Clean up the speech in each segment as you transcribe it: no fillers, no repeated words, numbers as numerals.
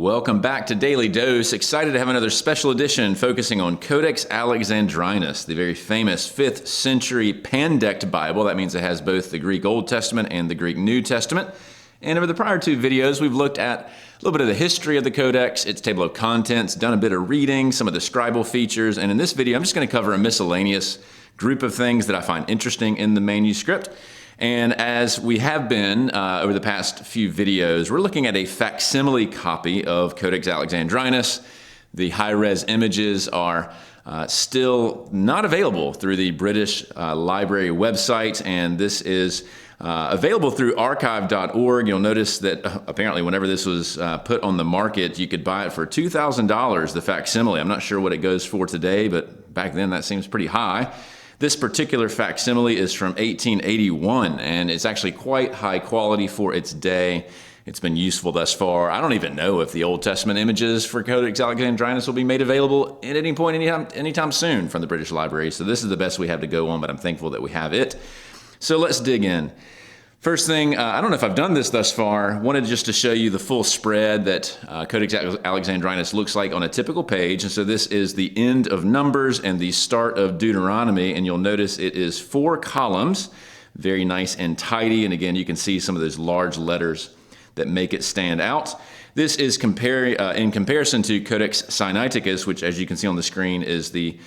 Welcome back to Daily Dose. Excited to have another special edition focusing on Codex Alexandrinus, the very famous 5th century pandect Bible. That means it has both the Greek Old Testament and the Greek New Testament. And over the prior two videos, we've looked at a little bit of the history of the Codex, its table of contents, done a bit of reading, some of the scribal features. And in this video, I'm just going to cover a miscellaneous group of things that I find interesting in the manuscript. And as we have been over the past few videos, we're looking at a facsimile copy of Codex Alexandrinus. The high-res images are still not available through the British Library website, and this is available through archive.org. You'll notice that apparently whenever this was put on the market, you could buy it for $2,000, the facsimile. I'm not sure what it goes for today, but back then that seems pretty high. This particular facsimile is from 1881, and it's actually quite high quality for its day. It's been useful thus far. I don't even know if the Old Testament images for Codex Alexandrinus will be made available at any point, anytime soon from the British Library. So this is the best we have to go on, but I'm thankful that we have it. So let's dig in. First thing, I don't know if I've done this thus far, wanted just to show you the full spread that Codex Alexandrinus looks like on a typical page. And so this is the end of Numbers and the start of Deuteronomy, and you'll notice it is 4 columns, very nice and tidy. And again, you can see some of those large letters that make it stand out. This is in comparison to Codex Sinaiticus, which, as you can see on the screen, is the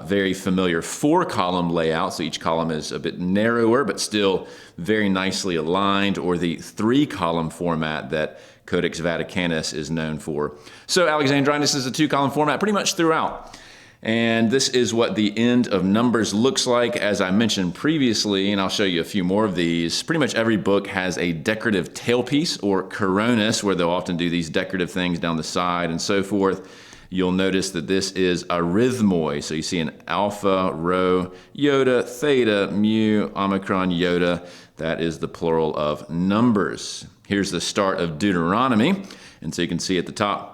very familiar 4-column layout. So each column is a bit narrower, but still very nicely aligned, or the 3-column format that Codex Vaticanus is known for. So Alexandrinus is a 2-column format pretty much throughout. And this is what the end of Numbers looks like. As I mentioned previously, and I'll show you a few more of these, pretty much every book has a decorative tailpiece or coronus, where they'll often do these decorative things down the side and so forth. You'll notice that this is arrhythmoi. So you see an alpha, rho, iota, theta, mu, omicron, iota. That is the plural of Numbers. Here's the start of Deuteronomy. And so you can see at the top,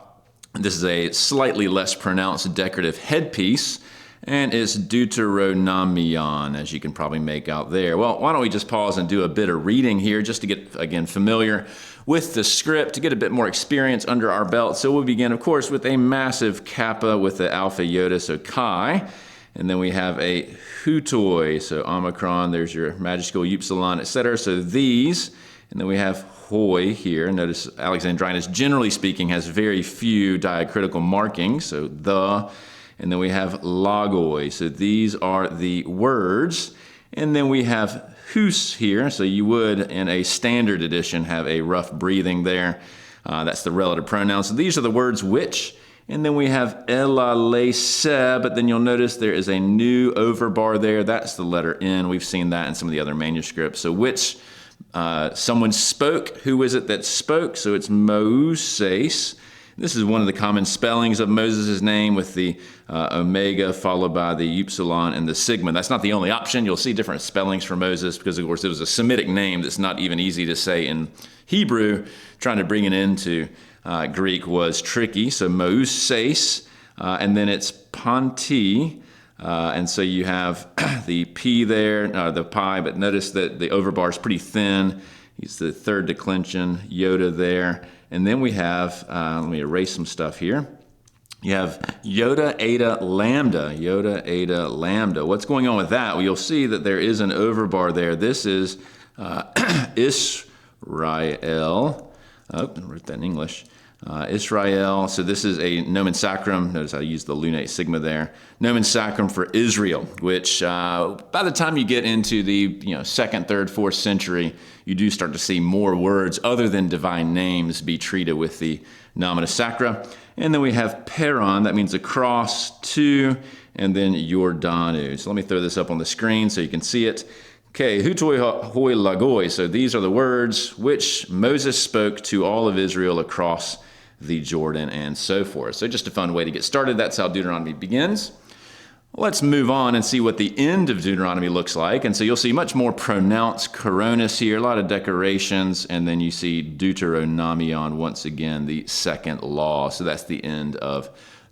this is a slightly less pronounced decorative headpiece, and it's Deuteronomion, as you can probably make out there. Well, why don't we just pause and do a bit of reading here just to get, again, familiar with the script, to get a bit more experience under our belt. So we'll begin, of course, with a massive kappa with the alpha iota, so chi. And then we have a hutoi, so omicron, there's your majuscule upsilon, etc. So these, and then we have hoi here. Notice Alexandrinus, generally speaking, has very few diacritical markings, so the, and then we have logoi, so these are the words, and then we have hus here, so you would, in a standard edition, have a rough breathing there. That's the relative pronoun. So these are the words which, and then we have elalese, but then you'll notice there is a new overbar there. That's the letter N. We've seen that in some of the other manuscripts. So which, someone spoke. Who is it that spoke? So it's Moses. This is one of the common spellings of Moses' name, with the omega followed by the upsilon and the sigma. That's not the only option. You'll see different spellings for Moses because, of course, it was a Semitic name that's not even easy to say in Hebrew. Trying to bring it into Greek was tricky. So Moses, and then it's Ponti. And so you have the P there, the pi, but notice that the overbar is pretty thin. It's the third declension, iota there. And then we have, let me erase some stuff here. You have iota, eta, lambda, iota, eta, lambda. What's going on with that? Well, you'll see that there is an overbar there. This is Israel. Oh, I wrote that in English. Israel, so this is a nomen sacrum. Notice I used the lunate sigma there. Nomen sacrum for Israel, which by the time you get into the 2nd, 3rd, 4th century, you do start to see more words other than divine names be treated with the nomina sacra. And then we have peron, that means across, to, and then Jordanu. So let me throw this up on the screen so you can see it. Okay, hutoi hoi lagoi. So these are the words which Moses spoke to all of Israel across the Jordan and so forth. So just a fun way to get started. That's how Deuteronomy begins. Let's move on and see what the end of Deuteronomy looks like. And so you'll see much more pronounced coronus here, a lot of decorations, and then you see Deuteronomion, once again, the 2nd law. So that's the end of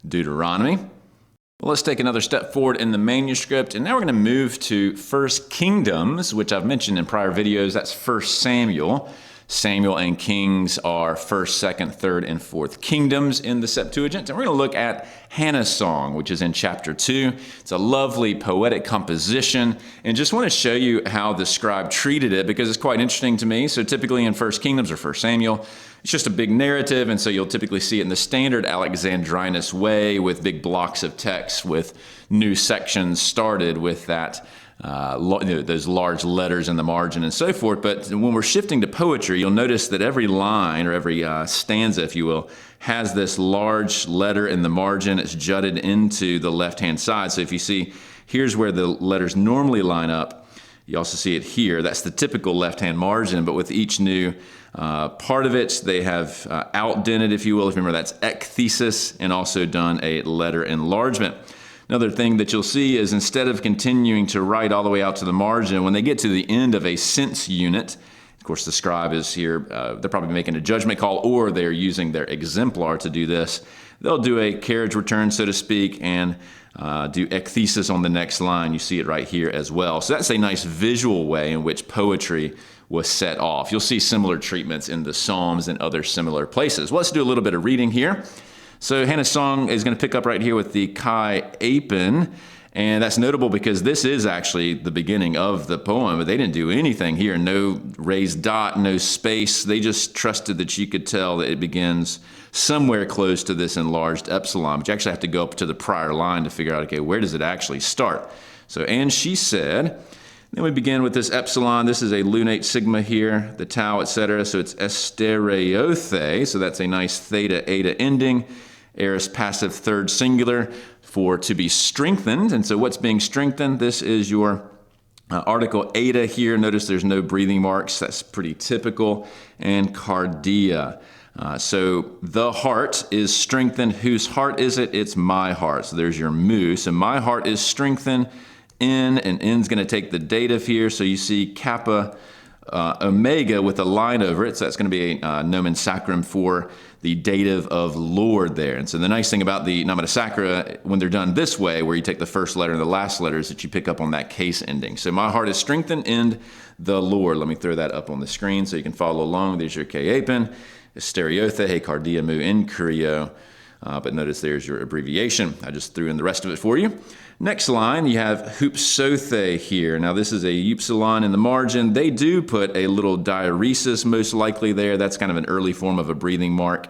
Deuteronomy. Well, let's take another step forward in the manuscript, and now we're going to move to 1 Kingdoms, which I've mentioned in prior videos. That's 1 Samuel. Samuel and Kings are first, second, third, and fourth kingdoms in the Septuagint. And we're going to look at Hannah's song, which is in chapter 2. It's a lovely poetic composition, and just want to show you how the scribe treated it because it's quite interesting to me. So typically in First Kingdoms or First Samuel, it's just a big narrative, and so you'll typically see it in the standard Alexandrinus way with big blocks of text with new sections started with that those large letters in the margin and so forth. But when we're shifting to poetry, you'll notice that every line or every stanza, if you will, has this large letter in the margin. It's jutted into the left-hand side. So if you see, here's where the letters normally line up. You also see it here. That's the typical left-hand margin, but with each new part of it, they have outdented, if you will. If you remember, that's ekthesis, and also done a letter enlargement. Another thing that you'll see is instead of continuing to write all the way out to the margin, when they get to the end of a sense unit, of course the scribe is here, they're probably making a judgment call, or they're using their exemplar to do this. They'll do a carriage return, so to speak, and do ekthesis on the next line. You see it right here as well. So that's a nice visual way in which poetry was set off. You'll see similar treatments in the Psalms and other similar places. Well, let's do a little bit of reading here. So Hannah's song is going to pick up right here with the Chi Apin, and that's notable because this is actually the beginning of the poem, but they didn't do anything here. No raised dot, no space. They just trusted that you could tell that it begins somewhere close to this enlarged epsilon, but you actually have to go up to the prior line to figure out, okay, where does it actually start? So, and she said, then we begin with this epsilon. This is a lunate sigma here, the tau, etc. So it's estereothe, so that's a nice theta eta ending. Aorist passive third singular for to be strengthened. And so what's being strengthened? This is your article eta here. Notice there's no breathing marks. That's pretty typical. And cardia. So the heart is strengthened. Whose heart is it? It's my heart. So there's your mu. So my heart is strengthened. N, and N's going to take the dative here. So you see kappa omega with a line over it. So that's going to be a nomen sacrum for the dative of Lord there. And so the nice thing about the nomina sacra, when they're done this way, where you take the first letter and the last letter, is that you pick up on that case ending. So my heart is strengthened in the Lord. Let me throw that up on the screen so you can follow along. There's your K-apin, stereothe, he cardia mu in curio. But notice there's your abbreviation. I just threw in the rest of it for you. Next line, you have hupsothe here. Now this is a upsilon in the margin. They do put a little diaresis most likely there. That's kind of an early form of a breathing mark.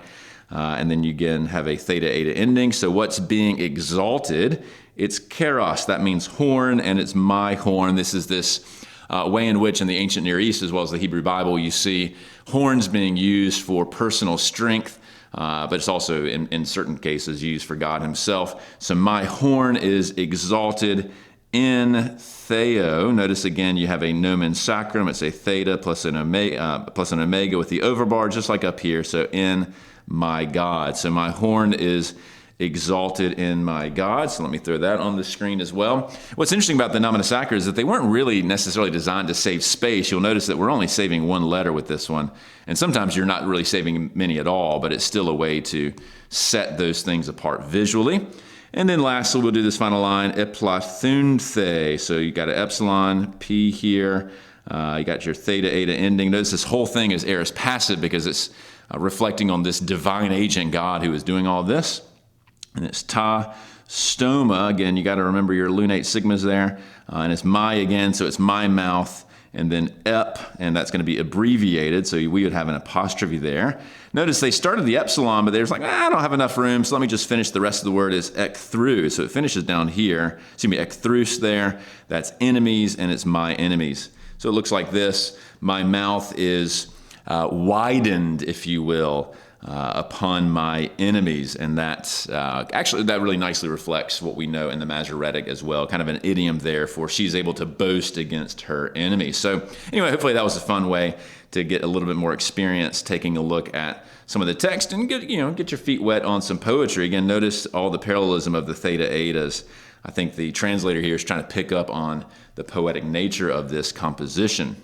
And then you again have a theta eta ending. So what's being exalted? It's keros. That means horn, and it's my horn. This is this way in which in the ancient Near East, as well as the Hebrew Bible, you see horns being used for personal strength. But it's also, in certain cases, used for God himself. So my horn is exalted in Theo. Notice again, you have a nomen sacrum. It's a theta plus an omega with the overbar, just like up here. So in my God. So my horn is exalted in my God. So let me throw that on the screen as well. What's interesting about the nomina sacra is that they weren't really necessarily designed to save space. You'll notice that we're only saving one letter with this one. And sometimes you're not really saving many at all, but it's still a way to set those things apart visually. And then lastly, we'll do this final line, eplathunte. So you got an epsilon, P here. You got your theta, eta ending. Notice this whole thing is aorist passive because it's reflecting on this divine agent God who is doing all this. And it's ta, stoma. Again, you got to remember your lunate sigmas there. And it's my again, so it's my mouth. And then ep, and that's going to be abbreviated, so we would have an apostrophe there. Notice they started the epsilon, but they're just like, I don't have enough room, so let me just finish the rest of the word as ekthru. So it finishes down here. Excuse me, ekthrus there. That's enemies, and it's my enemies. So it looks like this. My mouth is widened, if you will, upon my enemies. And that's actually, that really nicely reflects what we know in the Masoretic as well, kind of an idiom there for she's able to boast against her enemies. So anyway, hopefully that was a fun way to get a little bit more experience taking a look at some of the text and get your feet wet on some poetry. Again, notice all the parallelism of the theta etas. I think the translator here is trying to pick up on the poetic nature of this composition.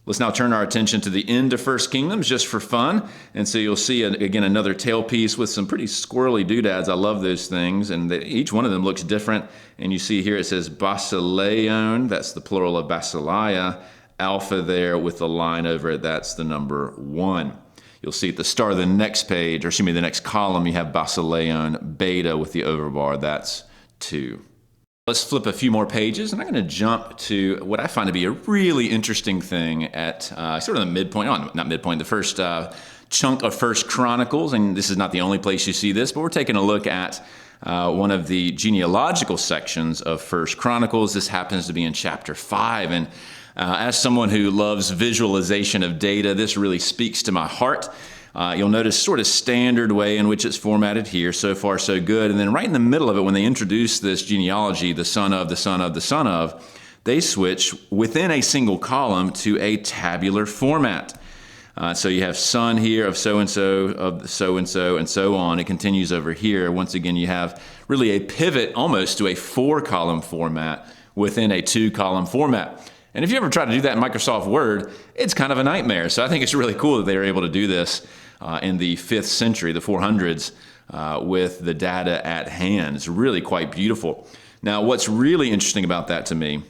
Let's now turn our attention to the end of First Kingdoms just for fun. And so you'll see, again, another tailpiece with some pretty squirrely doodads. I love those things. And each one of them looks different. And you see here it says basileon. That's the plural of basileia. alpha there with the line over it. That's the number 1. You'll see at the start of the next page, or excuse me, the next column, you have Basileon beta with the overbar. That's 2. Let's flip a few more pages, and I'm going to jump to what I find to be a really interesting thing at sort of the midpoint, not midpoint, the first chunk of First Chronicles, and this is not the only place you see this, but we're taking a look at one of the genealogical sections of First Chronicles. This happens to be in chapter 5, and as someone who loves visualization of data, this really speaks to my heart. You'll notice sort of standard way in which it's formatted here. So far, so good. And then right in the middle of it, when they introduce this genealogy, the son of, the son of, the son of, they switch within a single column to a tabular format. So you have son here of so-and-so, of so-and-so, and so on. It continues over here. Once again, you have really a pivot almost to a 4-column format within a 2-column format. And if you ever try to do that in Microsoft Word, it's kind of a nightmare. So I think it's really cool that they were able to do this in the 5th century, the 400s, with the data at hand. It's really quite beautiful. Now, what's really interesting about that to me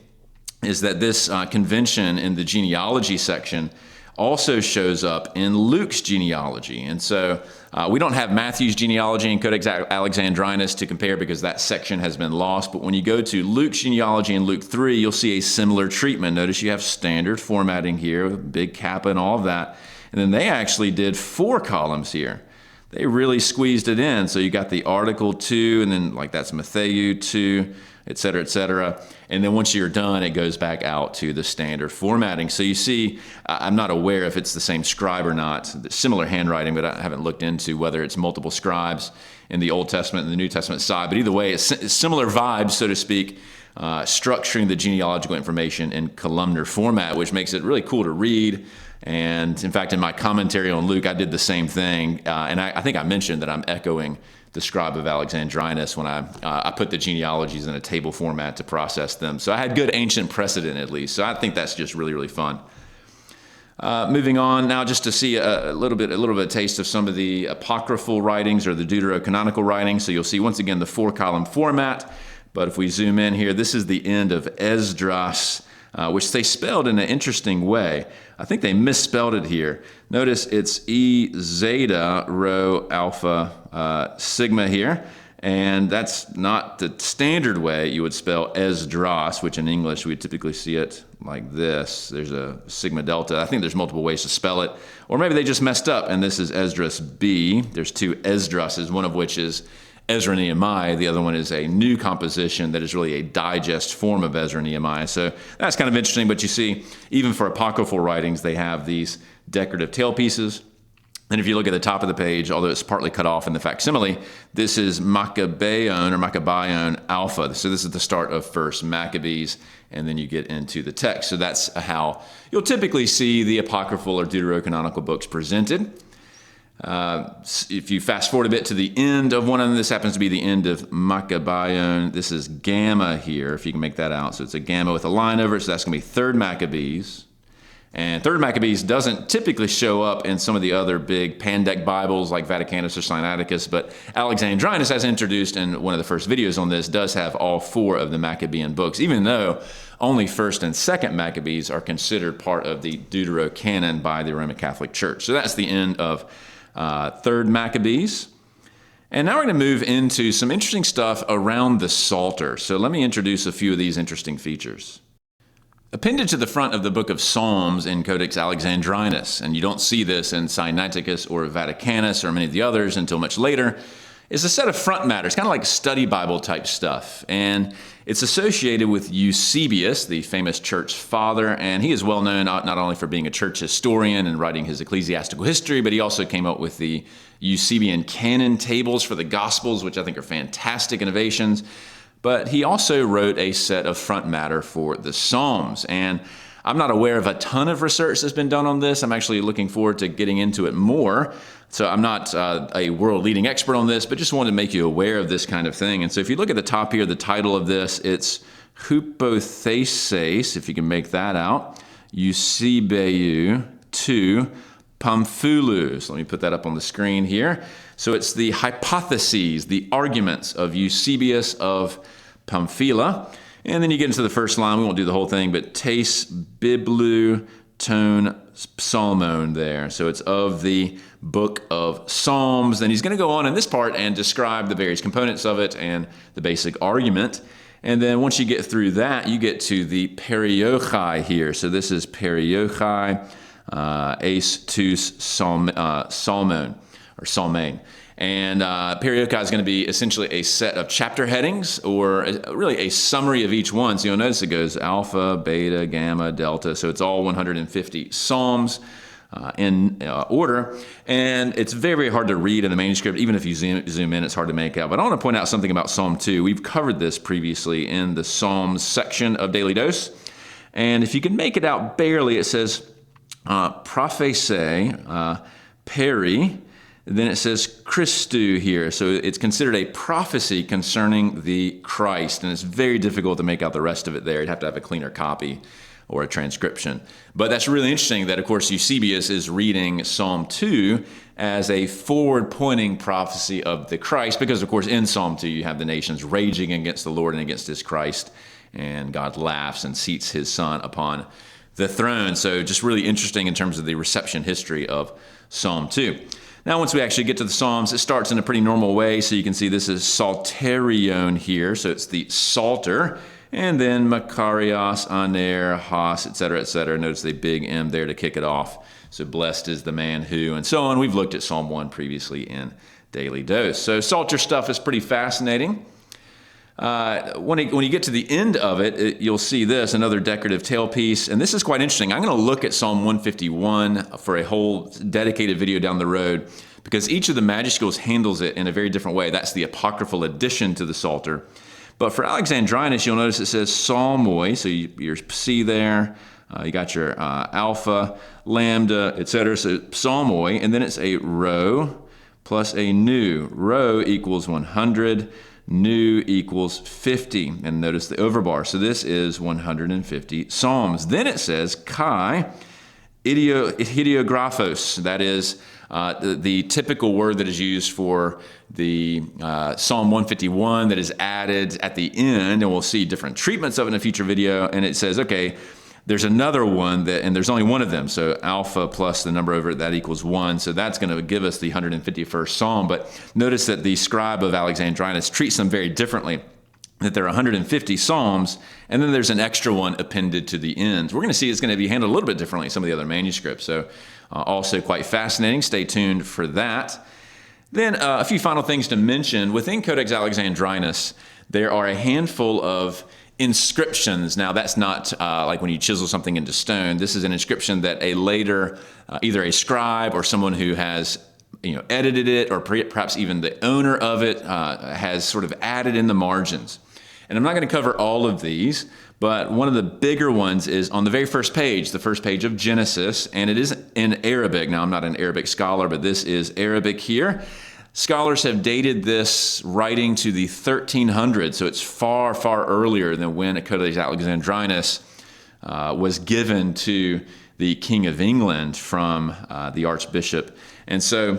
is that this convention in the genealogy section also shows up in Luke's genealogy. And so we don't have Matthew's genealogy in Codex Alexandrinus to compare because that section has been lost. But when you go to Luke's genealogy in Luke 3, you'll see a similar treatment. Notice you have standard formatting here, with big kappa and all of that. And then they actually did 4 columns here. They really squeezed it in. So you got the article 2, and then like that's Matthew 2, et cetera, and then once you're done, it goes back out to the standard formatting. So you see, I'm not aware if it's the same scribe or not, similar handwriting, but I haven't looked into whether it's multiple scribes in the Old Testament and the New Testament side. But either way, it's similar vibes, so to speak, structuring the genealogical information in columnar format, which makes it really cool to read. And in fact, in my commentary on Luke, I did the same thing. And I think I mentioned that I'm echoing the scribe of Alexandrinus when I put the genealogies in a table format to process them. So I had good ancient precedent at least. So I think that's just really, really fun. Moving on now, just to see a little bit of taste of some of the apocryphal writings or the deuterocanonical writings. So you'll see once again the 4-column format. But if we zoom in here, this is the end of Esdras, which they spelled in an interesting way. I think they misspelled it here. Notice it's E zeta rho alpha sigma here, and that's not the standard way you would spell Esdras, which in English we typically see it like this. There's a sigma delta. I think there's multiple ways to spell it, or maybe they just messed up, and this is Esdras B. There's 2 Esdrases, one of which is Ezra Nehemiah. The other one is a new composition that is really a digest form of Ezra Nehemiah. So that's kind of interesting, but you see, even for apocryphal writings, they have these decorative tailpieces. And if you look at the top of the page, although it's partly cut off in the facsimile, this is Maccabeon Alpha. So this is the start of First Maccabees, and then you get into the text. So that's how you'll typically see the apocryphal or deuterocanonical books presented. If you fast forward a bit to the end of one of them, this happens to be the end of Maccabeon. This is gamma here, if you can make that out. So it's a gamma with a line over it, so that's going to be 3rd Maccabees. And 3rd Maccabees doesn't typically show up in some of the other big Pandect Bibles like Vaticanus or Sinaiticus, but Alexandrinus, as introduced in one of the first videos on this, does have all 4 of the Maccabean books, even though only 1st and 2nd Maccabees are considered part of the Deuterocanon by the Roman Catholic Church. So that's the end of 3rd Maccabees. And now we're going to move into some interesting stuff around the Psalter. So let me introduce a few of these interesting features. Appended to the front of the book of Psalms in Codex Alexandrinus, and you don't see this in Sinaiticus or Vaticanus or many of the others until much later, is a set of front matter. It's kind of like study Bible type stuff. And it's associated with Eusebius, the famous church father, and he is well known not only for being a church historian and writing his ecclesiastical history, but he also came up with the Eusebian canon tables for the Gospels, which I think are fantastic innovations. But he also wrote a set of front matter for the Psalms. And I'm not aware of a ton of research that's been done on this. I'm actually looking forward to getting into it more. So I'm not a world-leading expert on this, but just wanted to make you aware of this kind of thing. And so if you look at the top here, the title of this, it's Hypotheses, if you can make that out, Eusebeu to Pamphilus. Let me put that up on the screen here. So it's the hypotheses, the arguments of Eusebius of Pamphila. And then you get into the first line. We won't do the whole thing, but tes biblu ton psalmon there. So it's of the book of Psalms. Then he's going to go on in this part and describe the various components of it and the basic argument. And then once you get through that, you get to the periochai here. So this is periochai, ace tus psalmon, or psalmane. And periochai is going to be essentially a set of chapter headings, or really a summary of each one. So you'll notice it goes alpha, beta, gamma, delta. So it's all 150 psalms in order. And it's very, very hard to read in the manuscript. Even if you zoom in, it's hard to make out. But I want to point out something about Psalm 2. We've covered this previously in the Psalms section of Daily Dose. And if you can make it out barely, it says prophese, peri. Then it says Christou here. So it's considered a prophecy concerning the Christ. And it's very difficult to make out the rest of it there. You'd have to have a cleaner copy or a transcription. But that's really interesting that, of course, Eusebius is reading Psalm 2 as a forward-pointing prophecy of the Christ, because, of course, in Psalm 2 you have the nations raging against the Lord and against his Christ, and God laughs and seats his Son upon the throne. So just really interesting in terms of the reception history of Psalm 2. Now, once we actually get to the Psalms, it starts in a pretty normal way. So you can see this is Psalterion here. So it's the Psalter. And then Makarios, Aner, Has, etc., etc. Notice the big M there to kick it off. So blessed is the man who, and so on. We've looked at Psalm 1 previously in Daily Dose. So Psalter stuff is pretty fascinating. When you get to the end of it, you'll see this, another decorative tailpiece. And this is quite interesting. I'm going to look at Psalm 151 for a whole dedicated video down the road, because each of the majuscules handles it in a very different way. That's the apocryphal addition to the Psalter. But for Alexandrinus, you'll notice it says psalmoi, so your C there. You got your alpha, lambda, etc. So psalmoi, and then it's a rho plus a nu. Rho equals 100. Nu equals 50, and notice the overbar. So this is 150 psalms. Then it says kai idiographos. That is the typical word that is used for the Psalm 151 that is added at the end, and we'll see different treatments of it in a future video. And it says, okay, there's another one, and there's only one of them. So alpha plus the number over it, that equals 1. So that's going to give us the 151st Psalm. But notice that the scribe of Alexandrinus treats them very differently, that there are 150 Psalms, and then there's an extra one appended to the end. We're going to see it's going to be handled a little bit differently in some of the other manuscripts. So also quite fascinating. Stay tuned for that. Then a few final things to mention. Within Codex Alexandrinus, there are a handful of inscriptions. Now, that's not like when you chisel something into stone. This is an inscription that a later, either a scribe or someone who has edited it, or perhaps even the owner of it has sort of added in the margins. And I'm not going to cover all of these, but one of the bigger ones is on the very first page, the first page of Genesis, and it is in Arabic. Now, I'm not an Arabic scholar, but this is Arabic here. Scholars have dated this writing to the 1300s, so it's far, far earlier than when Codex Alexandrinus was given to the King of England from the Archbishop. And so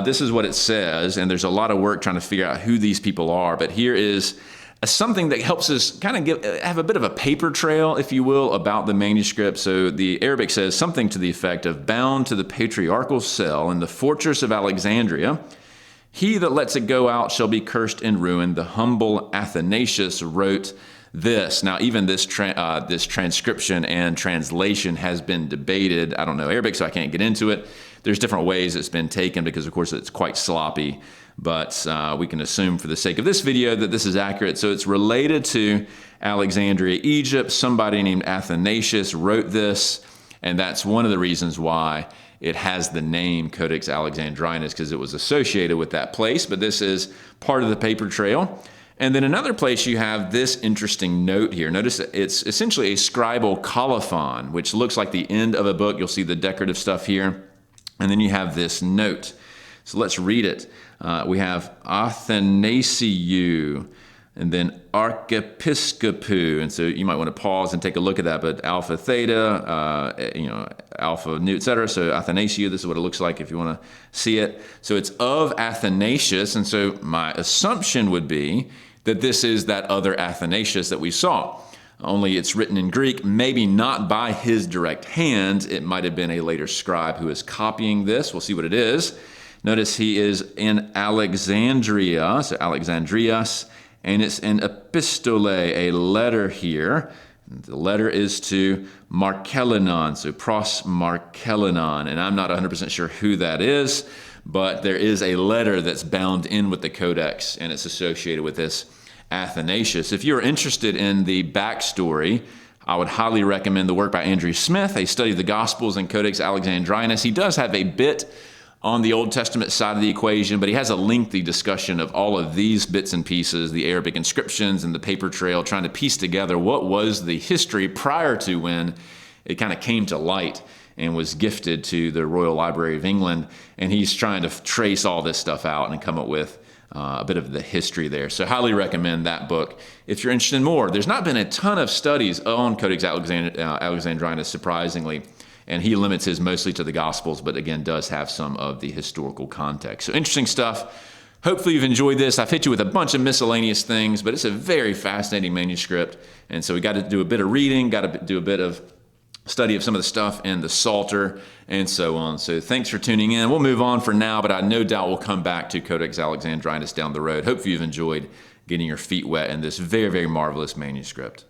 this is what it says, and there's a lot of work trying to figure out who these people are, but here is something that helps us kind of have a bit of a paper trail, if you will, about the manuscript. So the Arabic says something to the effect of, bound to the patriarchal cell in the fortress of Alexandria, he that lets it go out shall be cursed and ruined. The humble Athanasius wrote this. Now, even this transcription and translation has been debated. I don't know Arabic, so I can't get into it. There's different ways it's been taken because, of course, it's quite sloppy. But we can assume for the sake of this video that this is accurate. So it's related to Alexandria, Egypt. Somebody named Athanasius wrote this, and that's one of the reasons why it has the name Codex Alexandrinus, because it was associated with that place. But this is part of the paper trail. And then another place you have this interesting note here. Notice that it's essentially a scribal colophon, which looks like the end of a book. You'll see the decorative stuff here. And then you have this note. So let's read it. We have Athanasiu, and then Archiepiscopou. And so you might want to pause and take a look at that. But alpha, theta, alpha, nu, etc. So Athanasiu, this is what it looks like if you want to see it. So it's of Athanasius. And so my assumption would be that this is that other Athanasius that we saw. only it's written in Greek, maybe not by his direct hand. It might have been a later scribe who is copying this. We'll see what it is. Notice he is in Alexandria, so Alexandrias, and it's an epistole, a letter here. The letter is to Marcellinon, so pros Marcellinon, and I'm not 100% sure who that is, but there is a letter that's bound in with the Codex, and it's associated with this Athanasius. If you're interested in the backstory, I would highly recommend the work by Andrew Smith, a study of the Gospels and Codex Alexandrinus. He does have a bit on the Old Testament side of the equation, but he has a lengthy discussion of all of these bits and pieces, the Arabic inscriptions and the paper trail, trying to piece together what was the history prior to when it kind of came to light and was gifted to the Royal Library of England. And he's trying to trace all this stuff out and come up with a bit of the history there. So highly recommend that book if you're interested in more. There's not been a ton of studies on Codex Alexandrinus, surprisingly. And he limits his mostly to the Gospels, but again, does have some of the historical context. So interesting stuff. Hopefully you've enjoyed this. I've hit you with a bunch of miscellaneous things, but it's a very fascinating manuscript. And so we got to do a bit of reading, got to do a bit of study of some of the stuff in the Psalter, and so on. So thanks for tuning in. We'll move on for now, but I no doubt we'll come back to Codex Alexandrinus down the road. Hopefully you've enjoyed getting your feet wet in this very, very marvelous manuscript.